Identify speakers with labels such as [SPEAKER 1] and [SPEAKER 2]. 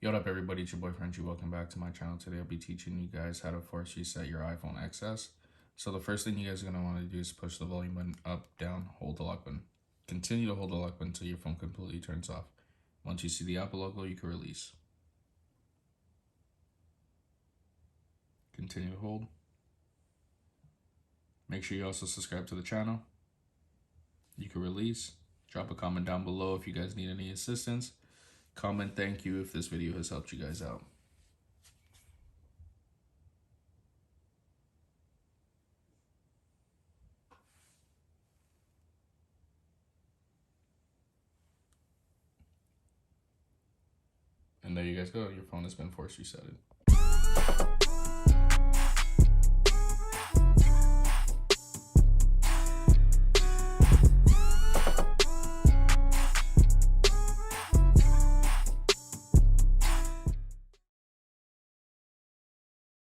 [SPEAKER 1] Yo, what up everybody, it's your boy Frenchiie. Welcome back to my channel. Today I'll be teaching you guys how to force reset your iPhone XS. So the first thing you guys are going to want to do is push the volume button up, down, hold the lock button. Continue to hold the lock button until your phone completely turns off. Once you see the Apple logo, you can release. Continue to hold. Make sure you also subscribe to the channel. You can release. Drop a comment down below if you guys need any assistance. Comment thank you if this video has helped you guys out. And there you guys go. Your phone has been force resetted.